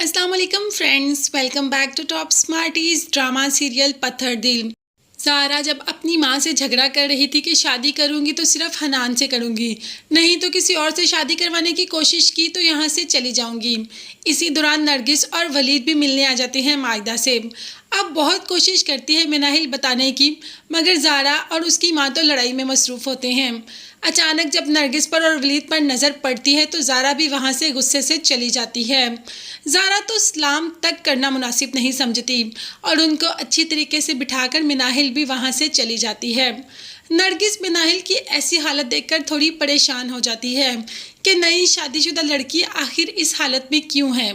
अस्सलाम वालेकुम friends, welcome back to top smarties drama serial Patthar Dil. Zaara जब अपनी माँ से झगड़ा कर रही थी कि शादी करूँगी तो सिर्फ हनान से करूँगी, नहीं तो किसी और से शादी करवाने की कोशिश की तो यहाँ से चली जाऊँगी। इसी दौरान नरगिस और वलीद भी मिलने आ जाते हैं मायदा से। अब बहुत कोशिश करती है मिनाहिल बताने की, मगर ज़ारा और उसकी माँ तो लड़ाई में मसरूफ़ होते हैं। अचानक जब नरगिस पर और वलीद पर नज़र पड़ती है तो ज़ारा भी वहाँ से गुस्से से चली जाती है। ज़ारा तो सलाम तक करना मुनासिब नहीं समझती और उनको अच्छी तरीके से बिठाकर मिनाहिल भी वहाँ से चली जाती है। नरगिस मिनाहिल की ऐसी हालत देखकर थोड़ी परेशान हो जाती है कि नई शादीशुदा लड़की आखिर इस हालत में क्यों है।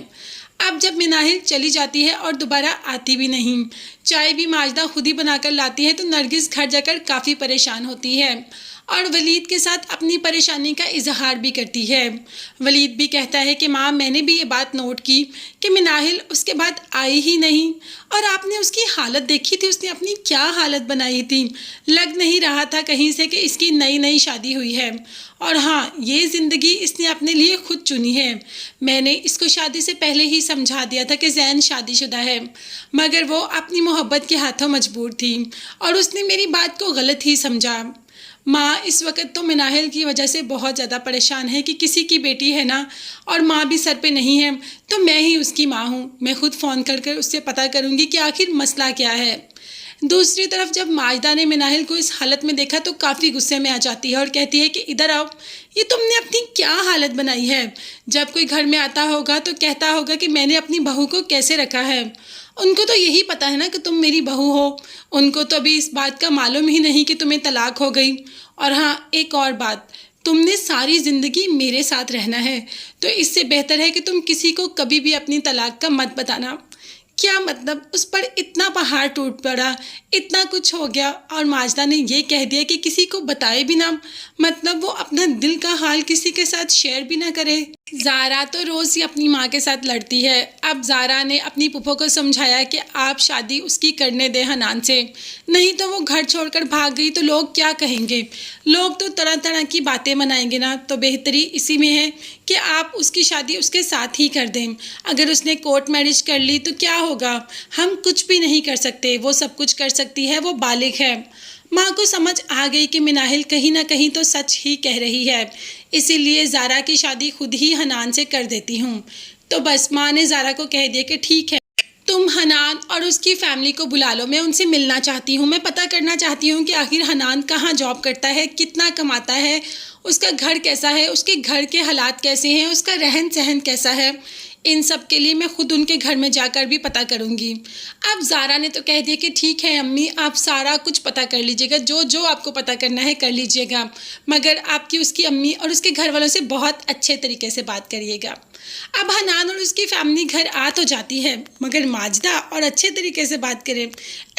अब जब मिनाहिल चली जाती है और दोबारा आती भी नहीं, चाय भी माजदा खुद ही बनाकर लाती है, तो नरगिस घर जाकर काफ़ी परेशान होती है और वलीद के साथ अपनी परेशानी का इजहार भी करती है। वलीद भी कहता है कि माँ, मैंने भी ये बात नोट की कि मिनाहिल उसके बाद आई ही नहीं और आपने उसकी हालत देखी थी, उसने अपनी क्या हालत बनाई थी। लग नहीं रहा था कहीं से कि इसकी नई नई शादी हुई है। और हाँ, ये ज़िंदगी इसने अपने लिए खुद चुनी है। मैंने इसको शादी से पहले ही समझा दिया था कि ज़ैन शादीशुदा है, मगर वो अपनी मोहब्बत के हाथों मजबूर थी और उसने मेरी बात को गलत ही समझा। माँ इस वक्त तो मिनाहिल की वजह से बहुत ज़्यादा परेशान है कि किसी की बेटी है ना, और माँ भी सर पे नहीं है, तो मैं ही उसकी माँ हूँ। मैं खुद फ़ोन कर उससे पता करूँगी कि आखिर मसला क्या है। दूसरी तरफ जब माजदा ने मिनाहिल को इस हालत में देखा तो काफ़ी गुस्से में आ जाती है और कहती है कि इधर आओ, ये तुमने अपनी क्या हालत बनाई है। जब कोई घर में आता होगा तो कहता होगा कि मैंने अपनी बहू को कैसे रखा है। उनको तो यही पता है ना कि तुम मेरी बहू हो, उनको तो अभी इस बात का मालूम ही नहीं कि तुम्हें तलाक हो गई। और हाँ, एक और बात, तुमने सारी ज़िंदगी मेरे साथ रहना है, तो इससे बेहतर है कि तुम किसी को कभी भी अपनी तलाक का मत बताना। क्या मतलब, उस पर इतना पहाड़ टूट पड़ा, इतना कुछ हो गया और माजदा ने ये कह दिया कि किसी को बताए भी ना। मतलब वो अपना दिल का हाल किसी के साथ शेयर भी ना करे। ज़ारा तो रोज़ ही अपनी माँ के साथ लड़ती है। अब ज़ारा ने अपनी पुप्पो को समझाया कि आप शादी उसकी करने दें हनान से, नहीं तो वो घर छोड़कर भाग गई तो लोग क्या कहेंगे। लोग तो तरह तरह की बातें बनाएंगे ना, तो बेहतरी इसी में है कि आप उसकी शादी उसके साथ ही कर दें। अगर उसने कोर्ट मैरिज कर ली तो क्या होगा, हम कुछ भी नहीं कर सकते, वो सब कुछ कर सकती है, वो बालिग है। माँ को समझ आ गई कि मिनाहिल कहीं ना कहीं तो सच ही कह रही है, इसीलिए ज़ारा की शादी खुद ही हनान से कर देती हूँ। तो बस माँ ने ज़ारा को कह दिया कि ठीक है, तुम हनान और उसकी फैमिली को बुला लो, मैं उनसे मिलना चाहती हूँ। मैं पता करना चाहती हूँ कि आखिर हनान कहाँ जॉब करता है, कितना कमाता है, उसका घर कैसा है, उसके घर के हालात कैसे हैं, उसका रहन सहन कैसा है। इन सब के लिए मैं खुद उनके घर में जाकर भी पता करूँगी। अब ज़ारा ने तो कह दिया कि ठीक है अम्मी, आप सारा कुछ पता कर लीजिएगा, जो जो आपको पता करना है कर लीजिएगा, मगर आपकी उसकी अम्मी और उसके घर वालों से बहुत अच्छे तरीके से बात करिएगा। अब हनान और उसकी फैमिली घर आ तो जाती है, मगर माजदा और अच्छे तरीके से बात करें,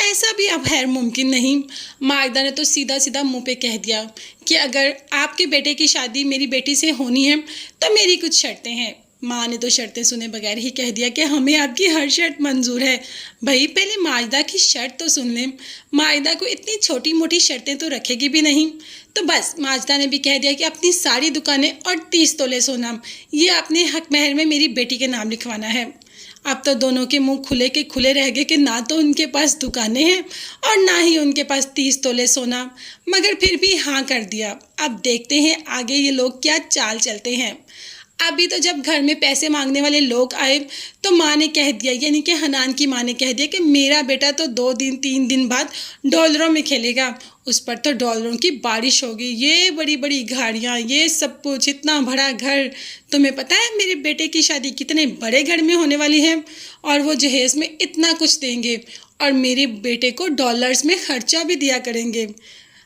ऐसा भी अब खैर मुमकिन नहीं। माजदा ने तो सीधा सीधा मुंह पे कह दिया कि अगर आपके बेटे की शादी मेरी बेटी से होनी है तो मेरी कुछ शर्तें हैं। माँ ने तो शर्तें सुने बगैर ही कह दिया कि हमें आपकी हर शर्त मंजूर है। भाई पहले माजदा की शर्त तो सुन लें, माजदा को इतनी छोटी मोटी शर्तें तो रखेगी भी नहीं। तो बस माजदा ने भी कह दिया कि अपनी सारी दुकानें और 30 तोले सोना ये अपने हक महर में मेरी बेटी के नाम लिखवाना है। अब तो दोनों के मुंह खुले के खुले रह गए कि ना तो उनके पास दुकानें हैं और ना ही उनके पास 30 तोले सोना, मगर फिर भी हाँ कर दिया। अब देखते हैं आगे ये लोग क्या चाल चलते हैं। अभी तो जब घर में पैसे मांगने वाले लोग आए तो माँ ने कह दिया, यानी कि हनान की माँ ने कह दिया कि मेरा बेटा तो 2-3 दिन बाद डॉलरों में खेलेगा। उस पर तो डॉलरों की बारिश होगी, ये बड़ी बड़ी गाड़ियाँ, ये सब कुछ, इतना बड़ा घर। तुम्हें पता है मेरे बेटे की शादी कितने बड़े घर में होने वाली है और वो जहेज़ में इतना कुछ देंगे और मेरे बेटे को डॉलर्स में खर्चा भी दिया करेंगे।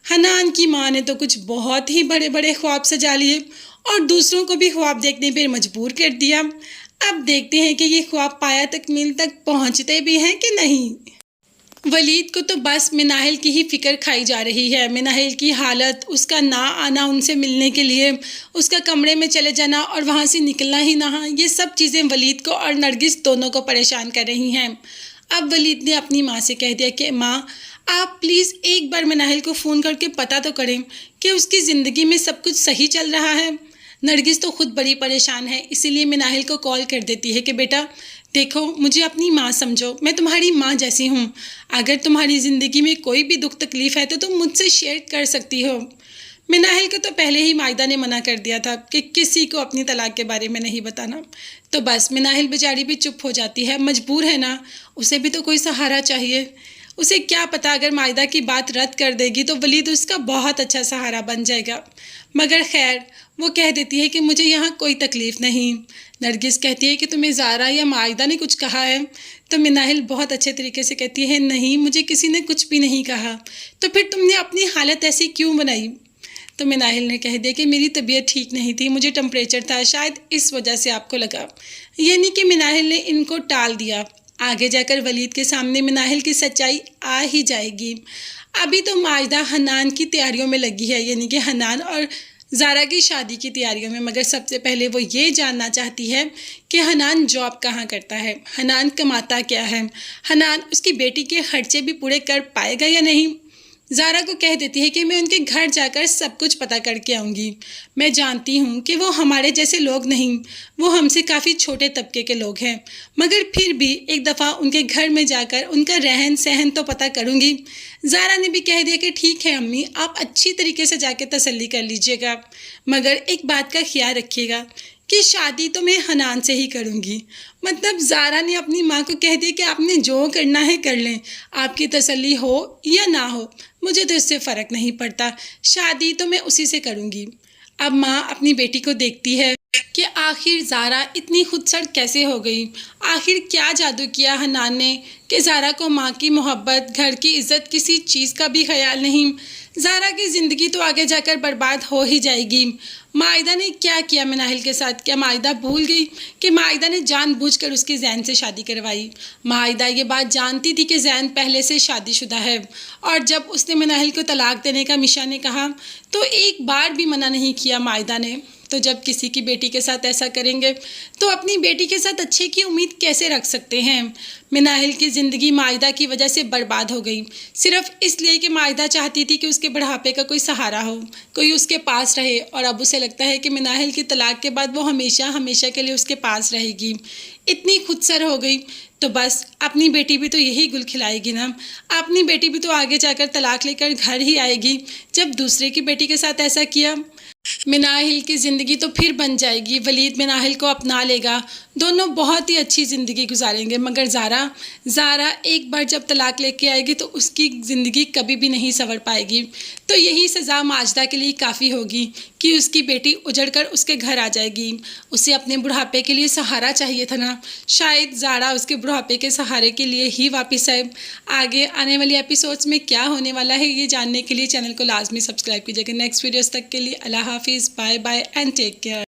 हनान की माँ ने तो कुछ बहुत ही बड़े बड़े ख्वाब सजा लिए और दूसरों को भी ख्वाब देखने पर मजबूर कर दिया। अब देखते हैं कि ये ख्वाब पाया तकमील तक पहुंचते भी हैं कि नहीं। वलीद को तो बस मिनाहिल की ही फ़िक्र खाई जा रही है। मिनाहिल की हालत, उसका ना आना उनसे मिलने के लिए, उसका कमरे में चले जाना और वहाँ से निकलना ही ना, ये सब चीज़ें वलीद को और नरगिस दोनों को परेशान कर रही हैं। अब वलीद ने अपनी माँ से कह दिया कि माँ, आप प्लीज़ एक बार मिनाहिल को फ़ोन करके पता तो करें कि उसकी ज़िंदगी में सब कुछ सही चल रहा है। نرگس تو خود بڑی پریشان ہے، اسی لیے مناہل کو کال کر دیتی ہے کہ بیٹا دیکھو، مجھے اپنی ماں سمجھو، میں تمہاری ماں جیسی ہوں، اگر تمہاری زندگی میں کوئی بھی دکھ تکلیف ہے تو تم مجھ سے شیئر کر سکتی ہو۔ مناہل کو تو پہلے ہی مائدہ نے منع کر دیا تھا کہ کسی کو اپنی طلاق کے بارے میں نہیں بتانا، تو بس مناہل بیچاری بھی چپ ہو جاتی ہے، مجبور ہے نا، اسے بھی تو کوئی سہارا چاہیے۔ اسے کیا پتا اگر مائدہ کی بات رد کر دے گی تو ولید اس کا بہت اچھا سہارا بن جائے گا، مگر خیر وہ کہہ دیتی ہے کہ مجھے یہاں کوئی تکلیف نہیں۔ نرگس کہتی ہے کہ تمہیں زارا یا مائدہ نے کچھ کہا ہے؟ تو مناہل بہت اچھے طریقے سے کہتی ہے نہیں، مجھے کسی نے کچھ بھی نہیں کہا۔ تو پھر تم نے اپنی حالت ایسی کیوں بنائی؟ تو مناہل نے کہہ دیا کہ میری طبیعت ٹھیک نہیں تھی، مجھے ٹمپریچر تھا، شاید اس وجہ سے آپ کو لگا۔ یعنی کہ مناہل نے ان کو ٹال دیا۔ آگے جا کر ولید کے سامنے مناہل کی سچائی آ ہی جائے گی۔ ابھی تو مائدہ حنان کی تیاریوں میں لگی ہے، یعنی کہ حنان اور زارا کی شادی کی تیاریوں میں، مگر سب سے پہلے وہ یہ جاننا چاہتی ہے کہ حنان جاب کہاں کرتا ہے، حنان کماتا کیا ہے، حنان اس کی بیٹی کے خرچے بھی پورے کر پائے گا یا نہیں۔ زارا کو کہہ دیتی ہے کہ میں ان کے گھر جا کر سب کچھ پتہ کر کے آؤں گی، میں جانتی ہوں کہ وہ ہمارے جیسے لوگ نہیں، وہ ہم سے کافی چھوٹے طبقے کے لوگ ہیں، مگر پھر بھی ایک دفعہ ان کے گھر میں جا کر ان کا رہن سہن تو پتہ کروں گی۔ زارا نے بھی کہہ دیا کہ ٹھیک ہے امی، آپ اچھی طریقے سے جا کے تسلی کر لیجئے گا، مگر ایک بات کا خیال رکھیے گا کہ شادی تو میں حنان سے ہی کروں گی۔ مطلب زارا نے اپنی ماں کو کہہ دیا کہ آپ نے جو کرنا ہے کر لیں، آپ کی تسلی ہو یا نہ ہو مجھے تو اس سے فرق نہیں پڑتا، شادی تو میں اسی سے کروں گی۔ اب ماں اپنی بیٹی کو دیکھتی ہے کہ آخر زارا اتنی خود سڑ کیسے ہو گئی، آخر کیا جادو کیا حنان نے کہ زارا کو ماں کی محبت، گھر کی عزت، کسی چیز کا بھی خیال نہیں۔ زارا کی زندگی تو آگے جا کر برباد ہو ہی جائے گی۔ مائدہ نے کیا کیا مناہل کے ساتھ؟ کیا مائدہ بھول گئی کہ مائدہ نے جان بوجھ کر اس کی زین سے شادی کروائی؟ مائدہ یہ بات جانتی تھی کہ زین پہلے سے شادی شدہ ہے، اور جب اس نے مناہل کو طلاق دینے کا میشا نے کہا تو ایک بار بھی منع نہیں کیا مائدہ نے۔ تو جب کسی کی بیٹی کے ساتھ ایسا کریں گے تو اپنی بیٹی کے ساتھ اچھے کی امید کیسے رکھ سکتے ہیں؟ مناہل کی زندگی مائدہ کی وجہ سے برباد ہو گئی، صرف اس لیے کہ مائدہ چاہتی تھی کہ اس کے بڑھاپے کا کوئی سہارا ہو، کوئی اس کے پاس رہے، اور اب اسے لگتا ہے کہ مناہل کی طلاق کے بعد وہ ہمیشہ ہمیشہ کے لیے اس کے پاس رہے گی۔ اتنی خود سر ہو گئی تو بس اپنی بیٹی بھی تو یہی گل کھلائے گی نا، اپنی بیٹی بھی تو آگے جا کر طلاق لے کر گھر ہی آئے گی جب دوسرے کی بیٹی کے ساتھ ایسا کیا۔ مناہل کی زندگی تو پھر بن جائے گی، ولید مناہل کو اپنا لے گا، دونوں بہت ہی اچھی زندگی گزاریں گے، مگر زارا ایک بار جب طلاق لے کے آئے گی تو اس کی زندگی کبھی بھی نہیں سنور پائے گی۔ تو یہی سزا ماجدہ کے لیے کافی ہوگی کہ اس کی بیٹی اجڑ کر اس کے گھر آ جائے گی۔ اسے اپنے بڑھاپے کے لیے سہارا چاہیے تھا نا، شاید زارا اس کے بڑھاپے کے سہارے کے لیے ہی واپس آئے۔ آگے آنے والی ایپیسوڈز میں کیا ہونے والا ہے یہ جاننے کے لیے چینل کو لازمی سبسکرائب کیجیے گا۔ نیکسٹ ویڈیوز تک کے لیے اللہ حافظ، bye bye and take care.